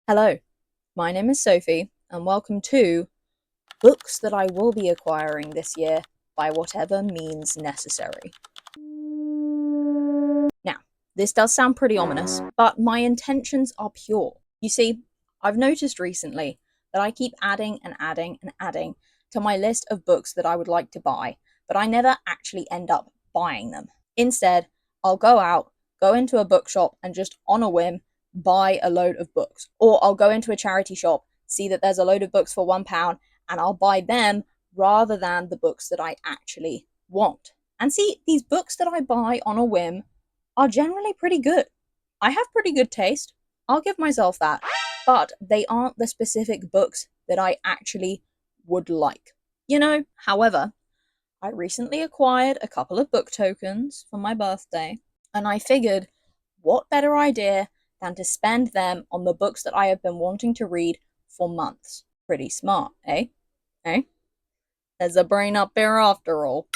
Hello, my name is Sophie, and welcome to books that I will be acquiring this year by whatever means necessary. Now, this does sound pretty ominous, but my intentions are pure. You see, I've noticed recently that I keep adding and adding and adding to my list of books that I would like to buy, but I never actually end up buying them. Instead, I'll go into a bookshop, and just on a whim, buy a load of books. Or I'll go into a charity shop, see that there's a load of books for £1, and I'll buy them rather than the books that I actually want. And see, these books that I buy on a whim are generally pretty good. I have pretty good taste, I'll give myself that, but they aren't the specific books that I actually would like. However, I recently acquired a couple of book tokens for my birthday, and I figured, what better idea than to spend them on the books that I have been wanting to read for months? Pretty smart, eh? Eh? There's a brain up there after all.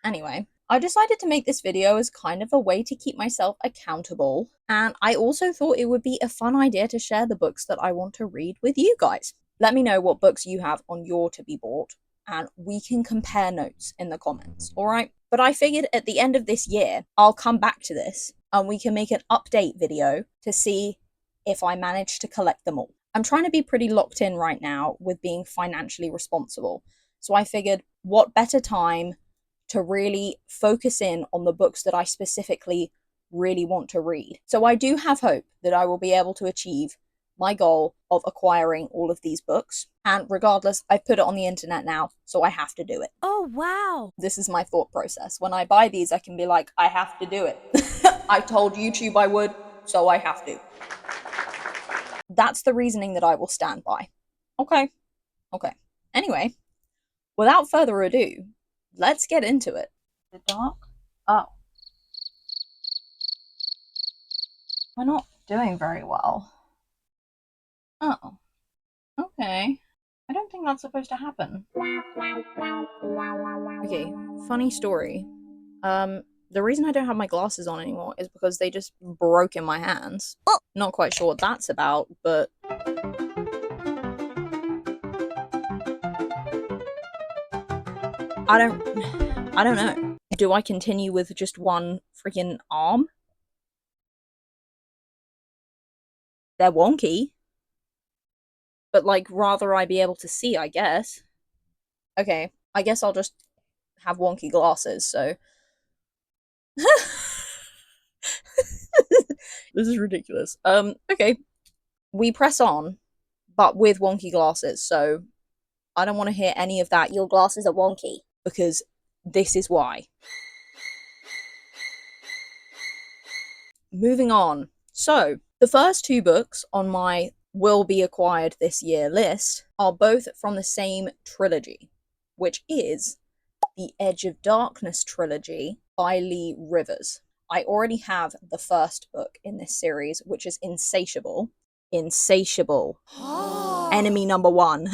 Anyway, I decided to make this video as kind of a way to keep myself accountable, and I also thought it would be a fun idea to share the books that I want to read with you guys. Let me know what books you have on your to be bought, and we can compare notes in the comments, alright? But I figured at the end of this year, I'll come back to this, and we can make an update video to see if I manage to collect them all. I'm trying to be pretty locked in right now with being financially responsible, so I figured, what better time to really focus in on the books that I specifically really want to read. So I do have hope that I will be able to achieve my goal of acquiring all of these books. And regardless, I've put it on the internet now, so I have to do it. Oh, wow. This is my thought process. When I buy these, I can be like, I have to do it. I told YouTube I would, so I have to. That's the reasoning that I will stand by. Okay. Anyway, without further ado, let's get into it. The dark? Oh. We're not doing very well. Oh. Okay. I don't think that's supposed to happen. Okay, funny story. The reason I don't have my glasses on anymore is because they just broke in my hands. Oh. Not quite sure what that's about, but I don't know. Do I continue with just one freaking arm? They're wonky. But like, rather I be able to see, I guess. Okay, I guess I'll just have wonky glasses, so this is ridiculous. Okay. We press on, but with wonky glasses, so I don't want to hear any of that. Your glasses are wonky. Because this is why. Moving on. So, the first two books on my will be acquired this year list are both from the same trilogy, which is the Edge of Darkness trilogy by Lee Rivers. I already have the first book in this series, which is Insatiable. Insatiable. Enemy number one.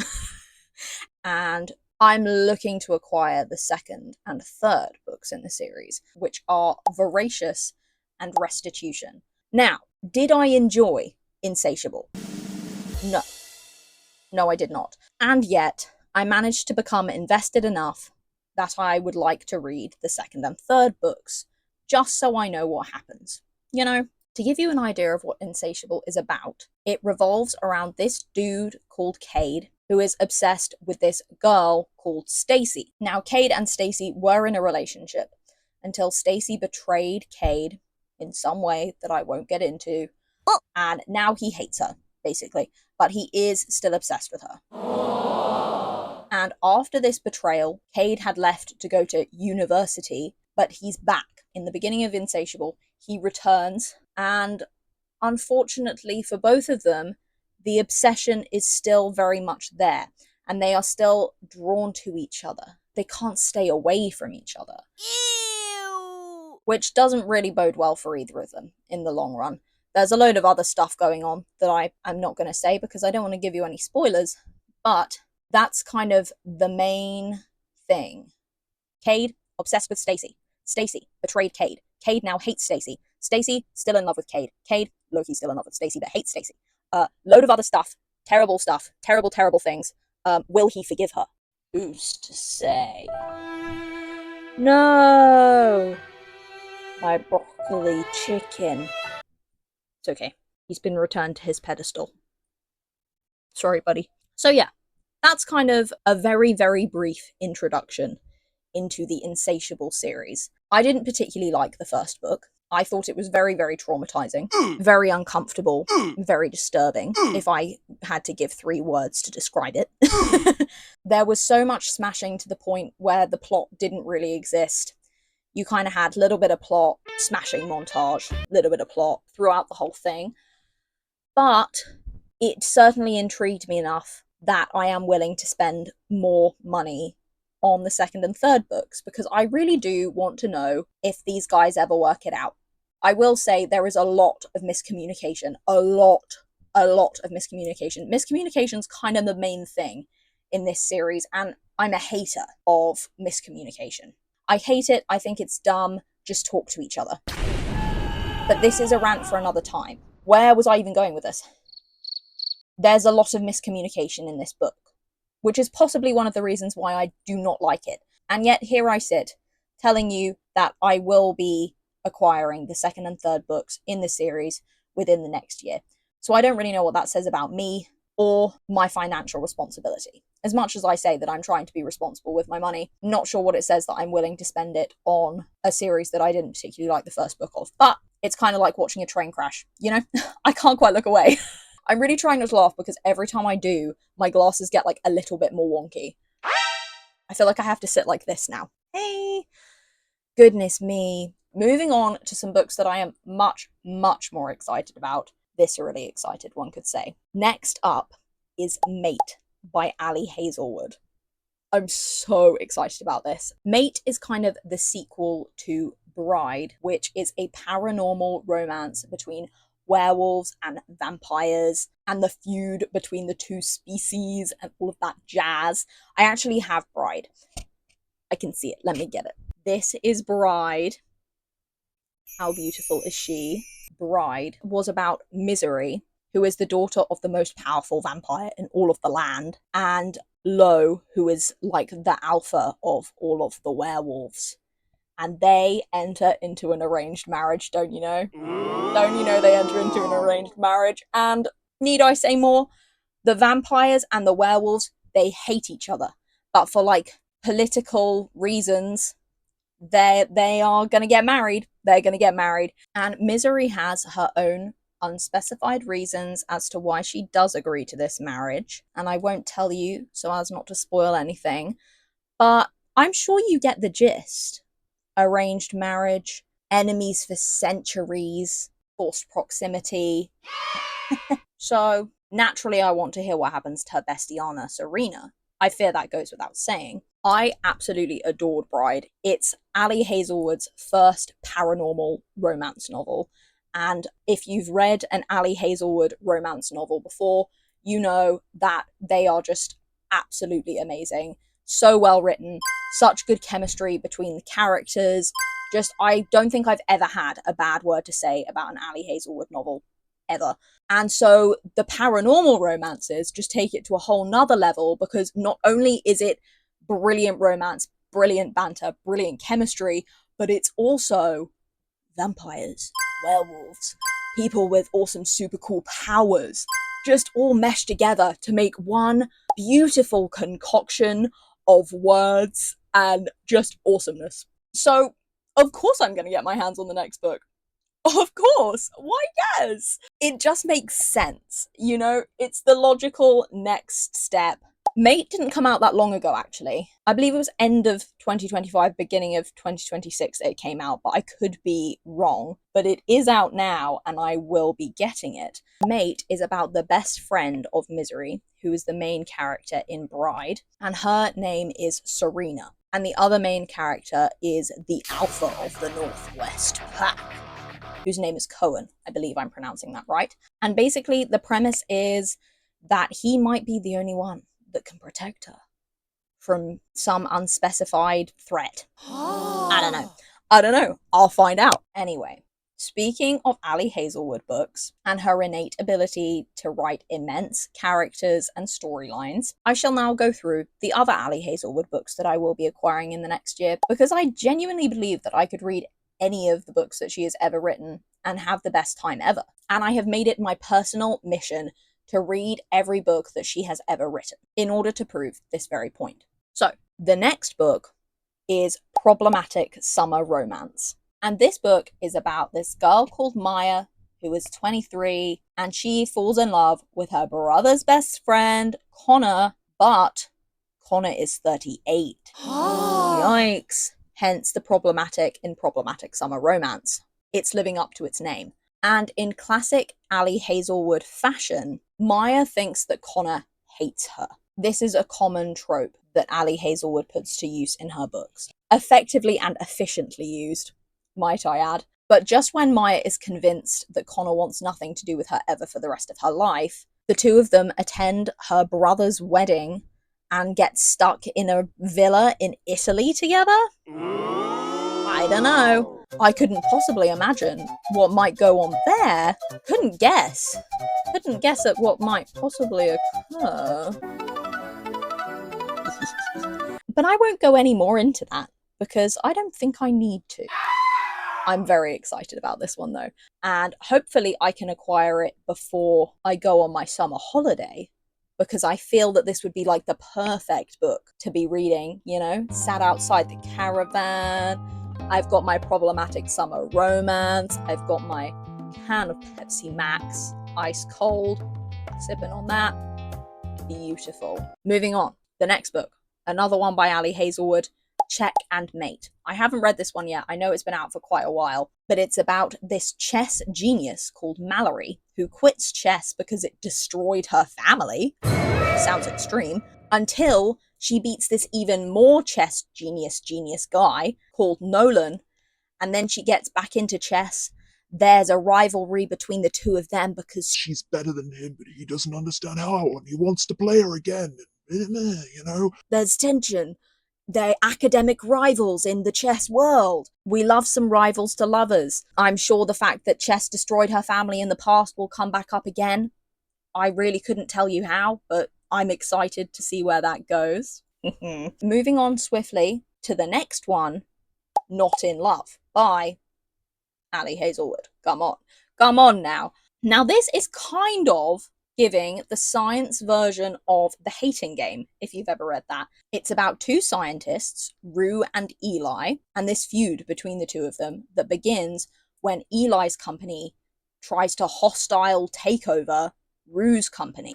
And I'm looking to acquire the second and third books in the series, which are Voracious and Restitution. Now, did I enjoy Insatiable? No. No, I did not. And yet, I managed to become invested enough that I would like to read the second and third books, just so I know what happens. To give you an idea of what Insatiable is about, it revolves around this dude called Cade, who is obsessed with this girl called Stacy. Now, Cade and Stacy were in a relationship until Stacy betrayed Cade in some way that I won't get into, and now he hates her, basically, but he is still obsessed with her. And after this betrayal, Cade had left to go to university, but he's back. In the beginning of Insatiable, he returns, and unfortunately for both of them, the obsession is still very much there, and they are still drawn to each other. They can't stay away from each other. Ew. Which doesn't really bode well for either of them in the long run. There's a load of other stuff going on that I'm not going to say because I don't want to give you any spoilers, but that's kind of the main thing. Cade, obsessed with Stacy. Stacy betrayed Cade. Cade now hates Stacy. Stacy, still in love with Cade. Cade, low-key still in love with Stacy, but hates Stacy. Load of other stuff, terrible, terrible things. Will he forgive her? Who's to say? No! My broccoli chicken. It's okay. He's been returned to his pedestal. Sorry, buddy. So yeah, that's kind of a very, very brief introduction into the Insatiable series. I didn't particularly like the first book. I thought it was very, very traumatizing, very uncomfortable, very disturbing, if I had to give 3 words to describe it. There was so much smashing to the point where the plot didn't really exist. You kind of had a little bit of plot, smashing montage, little bit of plot throughout the whole thing. But it certainly intrigued me enough that I am willing to spend more money on the second and third books, because I really do want to know if these guys ever work it out. I will say there is a lot of miscommunication. A lot of miscommunication. Miscommunication's kind of the main thing in this series, and I'm a hater of miscommunication. I hate it, I think it's dumb, just talk to each other. But this is a rant for another time. Where was I even going with this? There's a lot of miscommunication in this book, which is possibly one of the reasons why I do not like it. And yet here I sit, telling you that I will be acquiring the second and third books in the series within the next year. So I don't really know what that says about me or my financial responsibility. As much as I say that I'm trying to be responsible with my money, not sure what it says that I'm willing to spend it on a series that I didn't particularly like the first book of. But it's kind of like watching a train crash, you know? I can't quite look away. I'm really trying not to laugh because every time I do, my glasses get like a little bit more wonky. I feel like I have to sit like this now. Hey! Goodness me. Moving on to some books that I am much, much more excited about. Viscerally excited, one could say. Next up is Mate by Ali Hazelwood. I'm so excited about this. Mate is kind of the sequel to Bride, which is a paranormal romance between werewolves and vampires and the feud between the two species and all of that jazz. I actually have Bride. I can see it. Let me get it. This is Bride. How beautiful is she? Bride was about Misery, who is the daughter of the most powerful vampire in all of the land, and Lo, who is like the alpha of all of the werewolves. And they enter into an arranged marriage, don't you know? Don't you know they enter into an arranged marriage? And need I say more? The vampires and the werewolves, they hate each other. But for like political reasons, they are gonna get married. They're gonna get married. And Misery has her own unspecified reasons as to why she does agree to this marriage. And I won't tell you so as not to spoil anything. But I'm sure you get the gist. Arranged marriage, enemies for centuries, forced proximity. So, naturally, I want to hear what happens to her bestie Anna, Serena. I fear that goes without saying. I absolutely adored Bride. It's Ali Hazelwood's first paranormal romance novel. And if you've read an Ali Hazelwood romance novel before, you know that they are just absolutely amazing. So well written, such good chemistry between the characters. Just, I don't think I've ever had a bad word to say about an Ali Hazelwood novel, ever. And so the paranormal romances just take it to a whole nother level, because not only is it brilliant romance, brilliant banter, brilliant chemistry, but it's also vampires, werewolves, people with awesome super cool powers, just all meshed together to make one beautiful concoction of words and just awesomeness. So, of course I'm going to get my hands on the next book. Of course. Why, yes. It just makes sense, you know? It's the logical next step. Mate didn't come out that long ago, actually. I believe it was end of 2025, beginning of 2026 that it came out, but I could be wrong. But it is out now, and I will be getting it. Mate is about the best friend of Misery, who is the main character in Bride, and her name is Serena. And the other main character is the alpha of the Northwest Pack, whose name is Cohen. I believe I'm pronouncing that right. And basically, the premise is that he might be the only one that can protect her from some unspecified threat. I don't know. I'll find out. Anyway, Speaking of Ali Hazelwood books and her innate ability to write immense characters and storylines, I shall now go through the other Ali Hazelwood books that I will be acquiring in the next year, because I genuinely believe that I could read any of the books that she has ever written and have the best time ever. And I have made it my personal mission to read every book that she has ever written in order to prove this very point. So, the next book is Problematic Summer Romance. And this book is about this girl called Maya who is 23 and she falls in love with her brother's best friend, Connor, but Connor is 38. Yikes. Hence the problematic in Problematic Summer Romance. It's living up to its name. And in classic Ali Hazelwood fashion, Maya thinks that Connor hates her. This is a common trope that Ali Hazelwood puts to use in her books. Effectively and efficiently used, might I add. But just when Maya is convinced that Connor wants nothing to do with her ever for the rest of her life, the two of them attend her brother's wedding and get stuck in a villa in Italy together? I don't know. I couldn't possibly imagine what might go on there. Couldn't guess. Couldn't guess at what might possibly occur. But I won't go any more into that, because I don't think I need to. I'm very excited about this one though, and hopefully I can acquire it before I go on my summer holiday, because I feel that this would be like the perfect book to be reading, you know, sat outside the caravan. I've got my Problematic Summer Romance, I've got my can of Pepsi Max, ice cold, sipping on that. Beautiful. Moving on, the next book, another one by Ali Hazelwood, Check and Mate. I haven't read this one yet. I know it's been out for quite a while, but it's about this chess genius called Mallory who quits chess because it destroyed her family. Sounds extreme. Until she beats this even more chess genius guy called Nolan, and then she gets back into chess. There's a rivalry between the two of them because she's better than him, but he doesn't understand how, and he wants to play her again. You know? There's tension. They're academic rivals in the chess world. We love some rivals to lovers. I'm sure the fact that chess destroyed her family in the past will come back up again. I really couldn't tell you how, but I'm excited to see where that goes. Moving on swiftly to the next one, Not in Love by Ali Hazelwood. Come on. Come on now. Now this is kind of giving the science version of The Hating Game, if you've ever read that. It's about two scientists, Rue and Eli, and this feud between the two of them that begins when Eli's company tries to hostile take over Rue's company.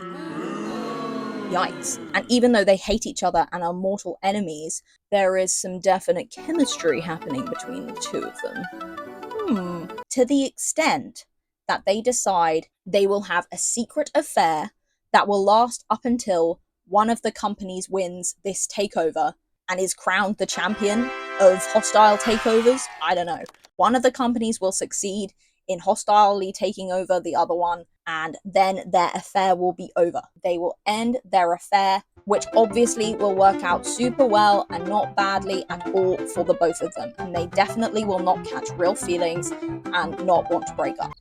Yikes. And even though they hate each other and are mortal enemies, there is some definite chemistry happening between the two of them. To the extent that they decide they will have a secret affair that will last up until one of the companies wins this takeover and is crowned the champion of hostile takeovers. I don't know. One of the companies will succeed in hostilely taking over the other one, and then their affair will be over. They will end their affair, which obviously will work out super well and not badly at all for the both of them. And they definitely will not catch real feelings and not want to break up.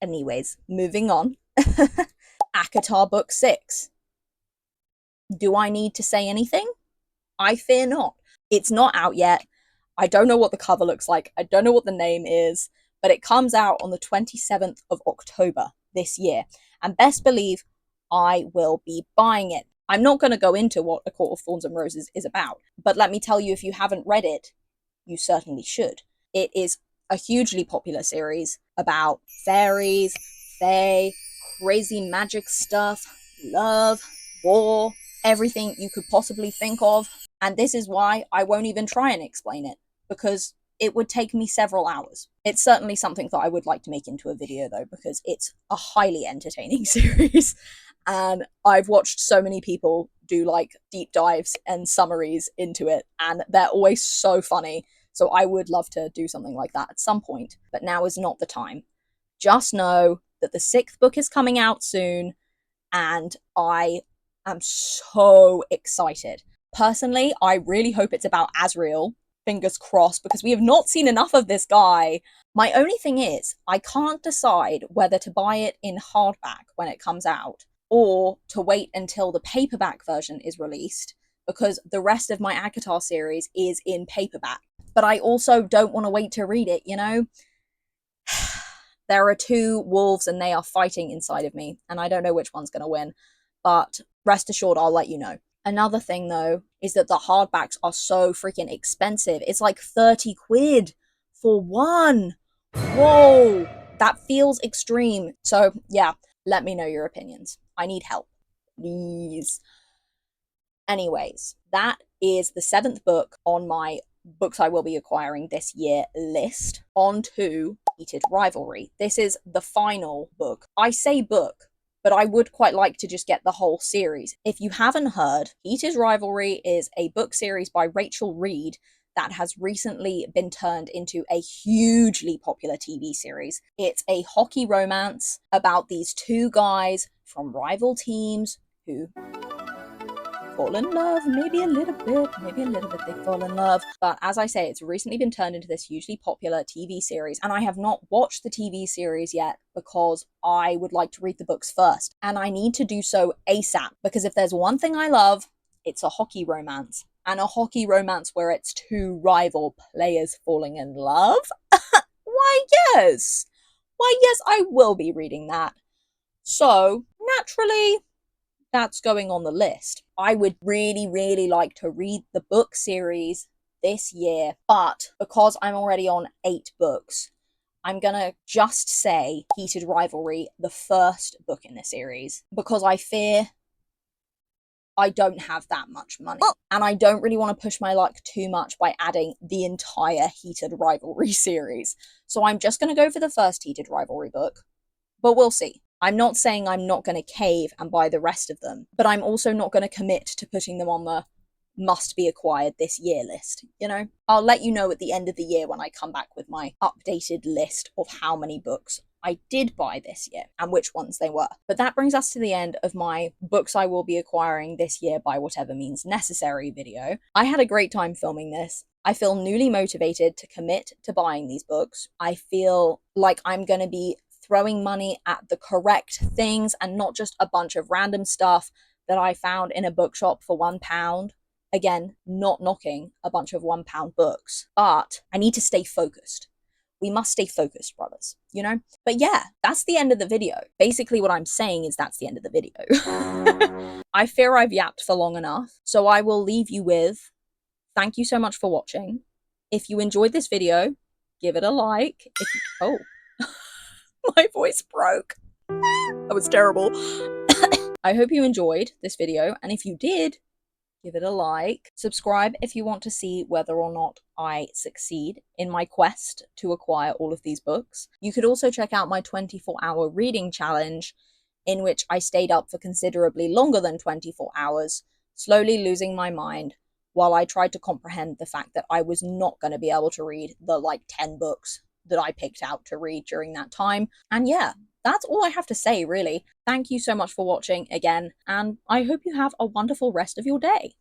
Anyways, moving on. ACOTAR Book 6. Do I need to say anything? I fear not. It's not out yet. I don't know what the cover looks like. I don't know what the name is, but it comes out on the 27th of October this year. And best believe I will be buying it. I'm not going to go into what A Court of Thorns and Roses is about, but let me tell you, if you haven't read it, you certainly should. It is a hugely popular series about fairies, fae, crazy magic stuff, love, war, everything you could possibly think of. And this is why I won't even try and explain it, because it would take me several hours. It's certainly something that I would like to make into a video though, because it's a highly entertaining series. And I've watched so many people do like deep dives and summaries into it, and they're always so funny. So I would love to do something like that at some point, but now is not the time. Just know that the 6th book is coming out soon, and I am so excited. Personally, I really hope it's about Asriel. fingers crossed, because we have not seen enough of this guy. My only thing is, I can't decide whether to buy it in hardback when it comes out or to wait until the paperback version is released, because the rest of my ACOTAR series is in paperback. But I also don't want to wait to read it, you know? There are two wolves and they are fighting inside of me, and I don't know which one's going to win, but rest assured I'll let you know. Another thing though is that the hardbacks are so freaking expensive. It's like 30 quid for one. Whoa, that feels extreme. So yeah, let me know your opinions. I need help, please. Anyways, that is the 7th book on my books I will be acquiring this year list. On to Heated Rivalry. This is the final book. I say book, but I would quite like to just get the whole series. If you haven't heard, Heated Rivalry is a book series by Rachel Reed that has recently been turned into a hugely popular TV series. It's a hockey romance about these two guys from rival teams who fall in love, maybe a little bit they fall in love. But as I say, it's recently been turned into this hugely popular TV series, and I have not watched the TV series yet because I would like to read the books first, and I need to do so ASAP, because if there's one thing I love, it's a hockey romance, and a hockey romance where it's two rival players falling in love. Why yes, I will be reading that. So naturally, that's going on the list. I would really, really like to read the book series this year, but because I'm already on 8 books, I'm gonna just say Heated Rivalry, the first book in the series, because I fear I don't have that much money. And I don't really want to push my luck too much by adding the entire Heated Rivalry series. So I'm just gonna go for the first Heated Rivalry book, but we'll see. I'm not saying I'm not going to cave and buy the rest of them, but I'm also not going to commit to putting them on the must be acquired this year list, you know? I'll let you know at the end of the year when I come back with my updated list of how many books I did buy this year and which ones they were. But that brings us to the end of my books I will be acquiring this year by whatever means necessary video. I had a great time filming this. I feel newly motivated to commit to buying these books. I feel like I'm going to be throwing money at the correct things and not just a bunch of random stuff that I found in a bookshop for £1. Again, not knocking a bunch of £1 books, but I need to stay focused. We must stay focused, brothers, you know? But yeah, that's the end of the video. Basically what I'm saying is that's the end of the video. I fear I've yapped for long enough, so I will leave you with, thank you so much for watching. If you enjoyed this video, give it a like. Oh. My voice broke. That was terrible. I hope you enjoyed this video, and if you did, give it a like. Subscribe if you want to see whether or not I succeed in my quest to acquire all of these books. You could also check out my 24-hour reading challenge, in which I stayed up for considerably longer than 24 hours, slowly losing my mind while I tried to comprehend the fact that I was not going to be able to read the 10 books that I picked out to read during that time. And yeah, that's all I have to say, really. Thank you so much for watching again, and I hope you have a wonderful rest of your day.